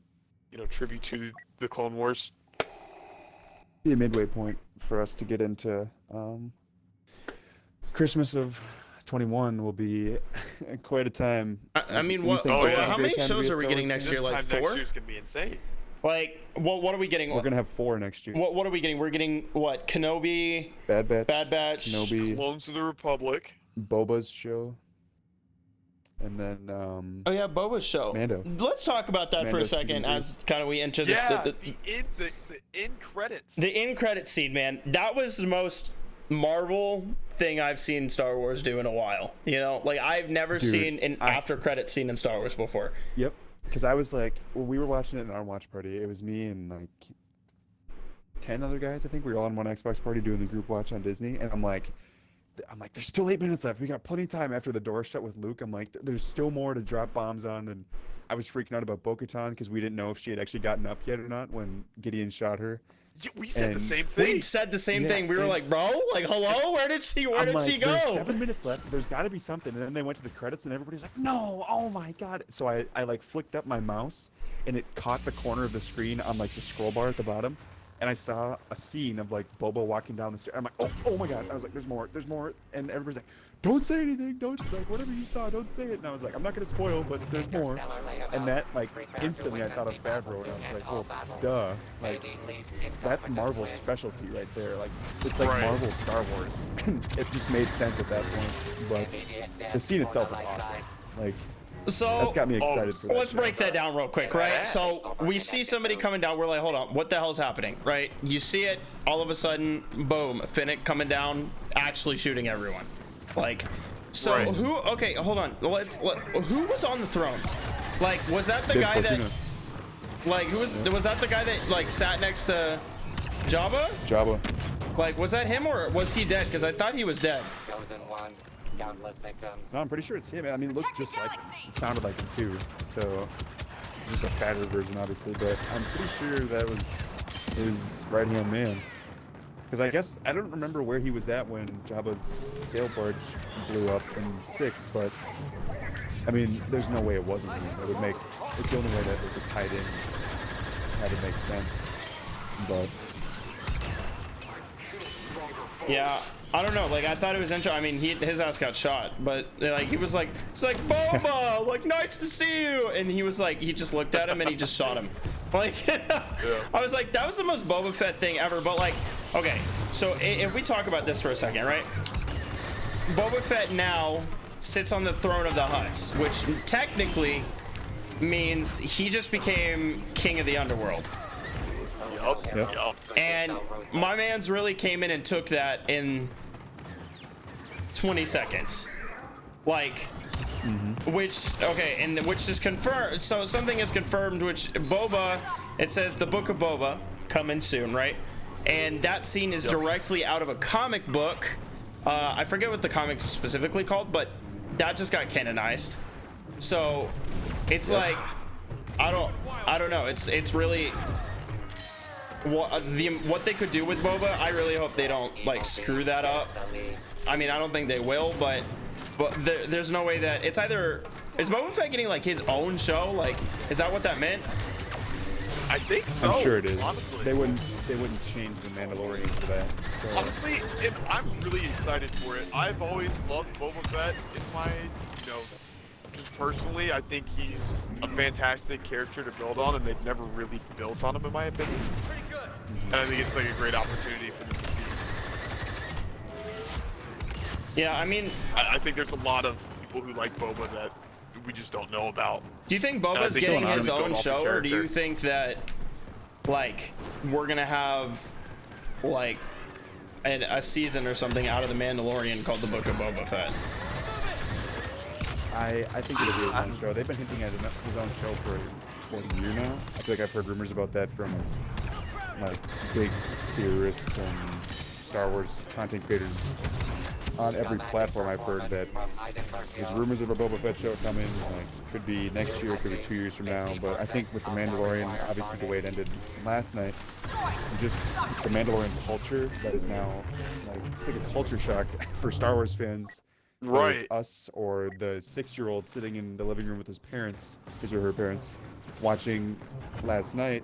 you know, tribute to the Clone Wars. Be a midway point for us to get into Christmas of 21 will be quite a time. I mean, how many shows are we getting next year? Like 4? Next year's gonna be insane. Like, what are we getting? We're gonna have 4 next year. What are we getting? We're getting what? Kenobi, Bad Batch, Kenobi, Clones of the Republic, Boba's show, and then oh yeah, Boba's show. Mando. Let's talk about that for a second as kind of we enter this. The end credits. The end credit scene, man. That was the most Marvel thing I've seen Star Wars do in a while. You know, like I've never seen an after credit scene in Star Wars before. Yep. Because I was like, well, we were watching it in our watch party. It was me and like 10 other guys. I think we were all in one Xbox party doing the group watch on Disney. And I'm like, there's still 8 minutes left. We got plenty of time after the door shut with Luke. I'm like, there's still more to drop bombs on. And I was freaking out about Bo-Katan because we didn't know if she had actually gotten up yet or not when Gideon shot her. We said the same thing. We said the same thing. We were like, bro, like, hello? Where did she go? There's 7 minutes left. There's got to be something. And then they went to the credits and everybody's like, no, oh my God. So I like flicked up my mouse and it caught the corner of the screen on like the scroll bar at the bottom. And I saw a scene of like Boba walking down the stairs. I'm like, oh my God. I was like, there's more. And everybody's like, don't say anything. Don't, like, whatever you saw, don't say it. And I was like, I'm not going to spoil, but there's more. And that, like, instantly I thought of Favreau. And I was like, well, duh. Like, that's Marvel's specialty right there. Like, it's like Marvel Star Wars. It just made sense at that point. But the scene itself is awesome. Like, so that's got me excited for that. Let's break that down real quick, right? So we see somebody coming down. We're like, hold on, what the hell's happening, right? You see it, all of a sudden, boom, Finnick coming down, actually shooting everyone. Like, so who? Okay, hold on. Who was on the throne? Like, was that the guy that? Like, was that the guy that like sat next to Jabba? Jabba. Like, was that him or was he dead? Because I thought he was dead. No, I'm pretty sure it's him. I mean, it looked just like it sounded like him too. So, just a fatter version, obviously. But I'm pretty sure that was his right-hand man. Because I guess I don't remember where he was at when Jabba's sail barge blew up in 6, but I mean, there's no way it wasn't him. It would make it's the only way that it could tie it in, had to make sense. But yeah, I don't know. Like, I thought it was interesting. I mean, his ass got shot, but like he was like, Boba, like, nice to see you, and he was like, he just looked at him and he just shot him. Like, I was like, that was the most Boba Fett thing ever. But like, okay, so if we talk about this for a second, right? Boba Fett now sits on the throne of the Hutts, which technically means he just became king of the underworld. Yup. And my man's really came in and took that in 20 seconds. Like, which is confirmed. So something is confirmed, which Boba, it says the Book of Boba coming soon, right? And that scene is directly out of a comic book. I forget what the comic's specifically called, but that just got canonized. So it's like, I don't know. It's really what they could do with Boba. I really hope they don't like screw that up. I mean, I don't think they will, but there's no way that it's either. Is Boba Fett getting like his own show? Like, is that what that meant? I think so. I'm sure it is. Honestly. They wouldn't change the Mandalorian for that. So. Honestly, and I'm really excited for it. I've always loved Boba Fett in my, just personally, I think he's a fantastic character to build on, and they've never really built on him, in my opinion. Pretty good. And I think it's like a great opportunity for them to seize. Yeah, I mean, I think there's a lot of people who like Boba that we just don't know about. Do you think I Boba's think getting it's his going own off the show, or do you character. think that, like, we're gonna have, like, a season or something out of the Mandalorian called the Book of Boba Fett? I think it'll be his own show. They've been hinting at his own show for a year now. I feel like I've heard rumors about that from like big theorists and Star Wars content creators on every platform. I've heard that there's rumors of a Boba Fett show coming. Like, could be next year, could be 2 years from now. But I think with the Mandalorian, obviously the way it ended last night, and just the Mandalorian culture that is now like, it's like a culture shock for Star Wars fans. Whether Right. it's us or the 6-year-old sitting in the living room with his parents, his or her parents, watching last night.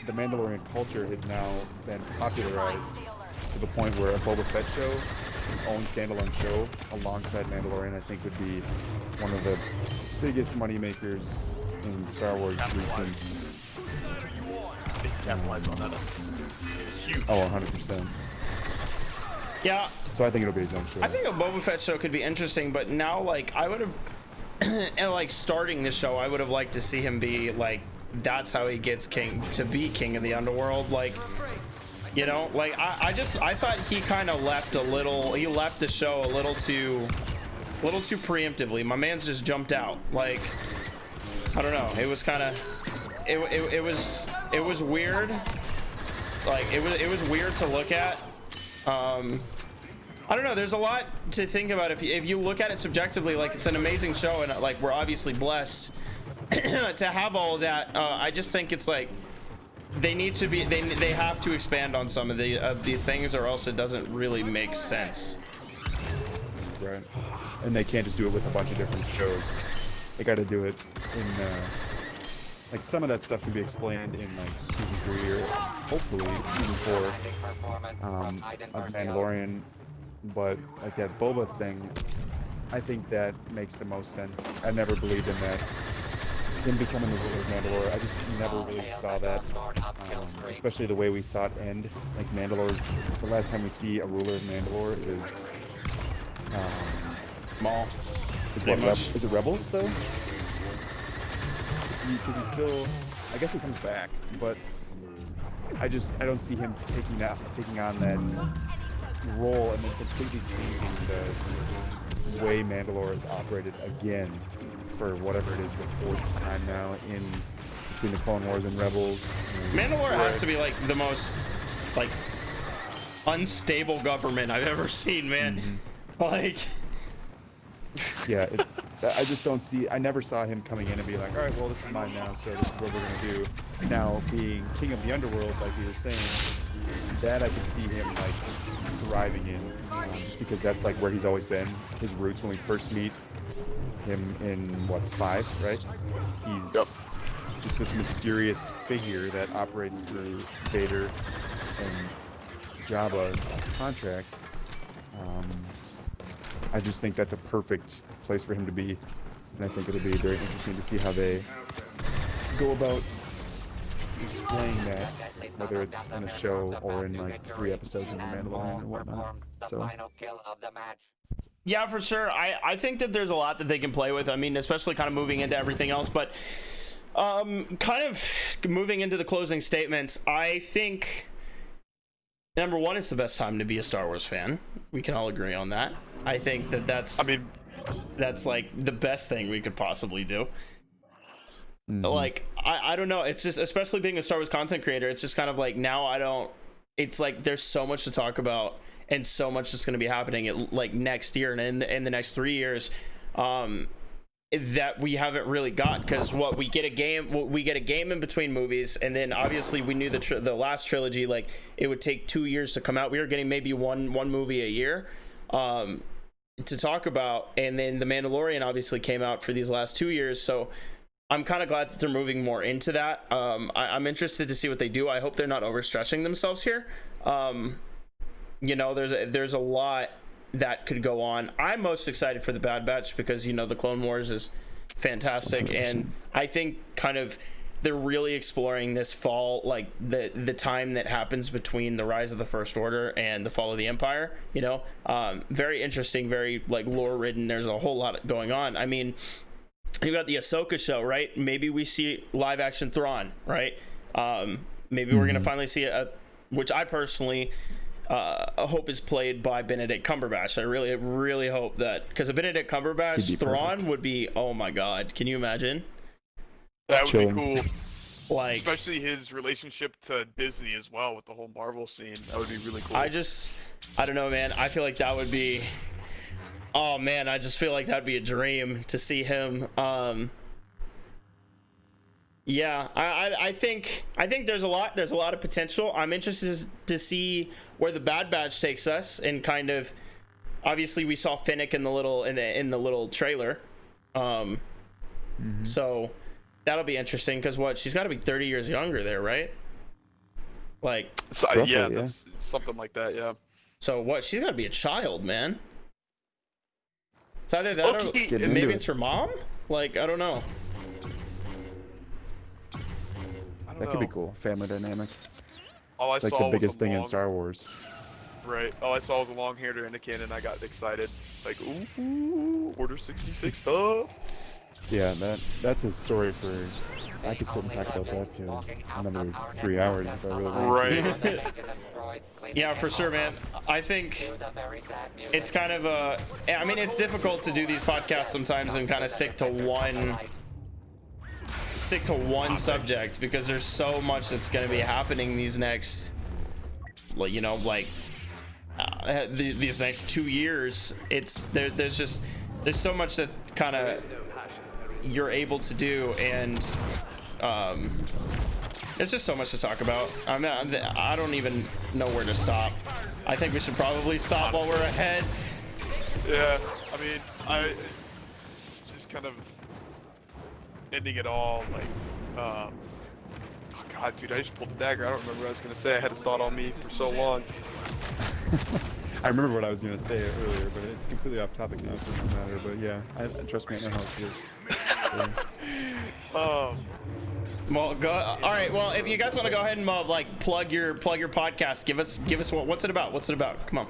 The Mandalorian culture has now been popularized to the point where a Boba Fett show, his own standalone show, alongside Mandalorian, I think would be one of the biggest money makers in Star Wars recent. Capitalize on that. Huge. Oh, 100%. Yeah, So I think it'll be his own show. I think a Boba Fett show could be interesting, but now, like, I would have, and like starting the show, I would have liked to see him be like, that's how he gets king to be king of the underworld, like, you know, like I thought he kind of left the show a little too preemptively. My man's just jumped out, like, I don't know, it was kind of, it was weird, like it was weird to look at. I don't know, there's a lot to think about if you look at it subjectively. Like, it's an amazing show, and like we're obviously blessed to have all of that. I just think it's like they need to be, they have to expand on some of these things, or else it doesn't really make sense. Right. And they can't just do it with a bunch of different shows. They got to do it in like, some of that stuff can be explained in like season 3 or hopefully season 4 of Mandalorian, but like that Boba thing, I think that makes the most sense. I never believed in that, him becoming the ruler of Mandalore. I just never really saw that, especially the way we saw it end. Like, Mandalore's, the last time we see a ruler of Mandalore is Maul. is it Rebels though? Because he's still, I guess he comes back, but I don't see him taking on that role and then completely changing the way Mandalore is operated again for whatever it is, the 4th time now in between the Clone Wars and Rebels. Mandalore has to be like the most like unstable government I've ever seen, man. Like, yeah, I just don't see, I never saw him coming in and be like, all right, well, this is mine now, so this is what we're gonna do. Now, being king of the underworld, like you were saying, that I could see him like thriving in, just because that's like where he's always been. His roots, when we first meet him in what, 5, right? He's just this mysterious figure that operates through Vader and Jabba contract. I just think that's a perfect place for him to be, and I think it'll be very interesting to see how they go about displaying that, whether it's in a show or in like 3 episodes in The Mandalorian and whatnot. So yeah, for sure. I think that there's a lot that they can play with. I mean, especially kind of moving into everything else, but kind of moving into the closing statements, I think number 1, it's the best time to be a Star Wars fan. We can all agree on that. I think that's like the best thing we could possibly do. Like, I don't know, it's just, especially being a Star Wars content creator, it's just kind of like, now it's like there's so much to talk about and so much that's going to be happening like next year and in the next 3 years that we haven't really got, because we get a game in between movies, and then obviously we knew the last trilogy, like, it would take 2 years to come out. We were getting maybe one movie a year to talk about, and then The Mandalorian obviously came out for these last 2 years, so I'm kind of glad that they're moving more into that. I'm interested to see what they do. I hope they're not overstretching themselves here. You know, there's a lot that could go on. I'm most excited for the Bad Batch because, you know, the Clone Wars is fantastic, and I think kind of they're really exploring this fall, like the time that happens between the rise of the First Order and the fall of the Empire, you know. Very interesting, very like lore ridden. There's a whole lot going on. I mean, you got the Ahsoka show, right? Maybe we see live action Thrawn, right? Maybe we're gonna finally see which I personally hope is played by Benedict Cumberbatch. I really hope that, because a Benedict Cumberbatch Thrawn would be, oh my god, can you imagine? That would be cool. Like, especially his relationship to Disney as well with the whole Marvel scene. That would be really cool. I don't know, man. I feel like that would be, oh man, I just feel like that'd be a dream to see him. Yeah, I think there's a lot of potential. I'm interested to see where the Bad Batch takes us, and kind of, obviously we saw Finnick in the little trailer. So that'll be interesting, because she's got to be 30 years younger there, right? Like, so, yeah, that's something like that, yeah. So she's got to be a child, man. It's either that or maybe it's her mom? Like, I don't know. That could be cool. Family dynamic. All it's like the biggest thing in Star Wars. Right. All I saw was a long-haired Anakin, and I got excited. Like, ooh, Order 66 stuff. Yeah, that's a story for. I could sit and talk about that for another 3 hours if I really wanted to. Right. Yeah, for sure, man. I think it's kind of I mean, it's difficult to do these podcasts sometimes and kind of stick to one subject, because there's so much that's going to be happening these next, you know, like these next 2 years. There's so much that kind of you're able to do, and there's just so much to talk about. I don't even know where to stop. I think we should probably stop while we're ahead. Yeah, I mean, just kind of ending it all, like, oh god, dude, I just pulled the dagger. I don't remember what I was gonna say. I had a thought on me for so long. I remember what I was gonna say earlier, but it's completely off topic now, so it doesn't matter. But yeah, trust me, I know how it is. Well, go. All right. Well, if you guys want to go ahead and like plug your podcast, give us what's it about? What's it about? Come on,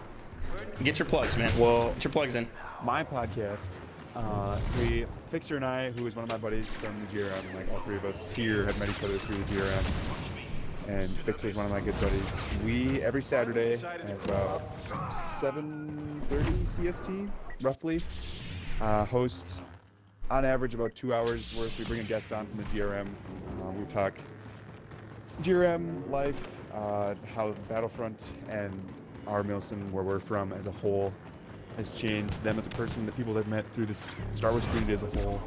get your plugs, man. Well, get your plugs in. My podcast. Fixer and I, who is one of my buddies from the GRM, like all three of us here have met each other through the GRM, and Fixer is one of my good buddies. We, every Saturday at about 7:30 CST, roughly, host on average about 2 hours worth. We bring a guest on from the GRM. We talk GRM life, how Battlefront and our Milson, where we're from as a whole, has changed them as a person, the people they've met through this Star Wars community as a whole.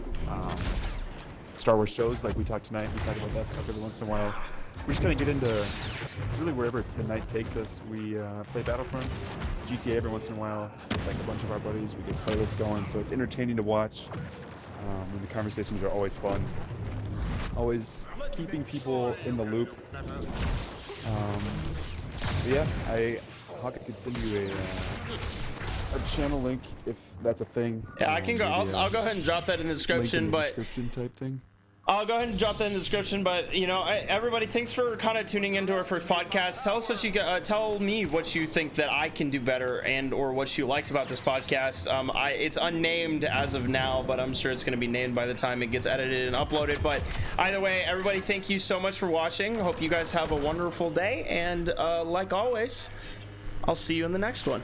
Star Wars shows, like we talked tonight, we talk about that stuff every once in a while. We just kind of get into really wherever the night takes us. We play Battlefront, GTA every once in a while, with like a bunch of our buddies. We get playlists going, so it's entertaining to watch. And the conversations are always fun. Always keeping people in the loop. Yeah, Hawk, I could send you a channel link if that's a thing. Yeah, I can go. I'll go ahead and drop that in the description, description type thing. I'll go ahead and drop that in the description. But you know, everybody, thanks for kind of tuning into our first podcast. Tell us what you tell me what you think that I can do better, and or what you liked about this podcast. It's unnamed as of now, but I'm sure it's going to be named by the time it gets edited and uploaded. But either way, everybody, thank you so much for watching. Hope you guys have a wonderful day, and like always, I'll see you in the next one.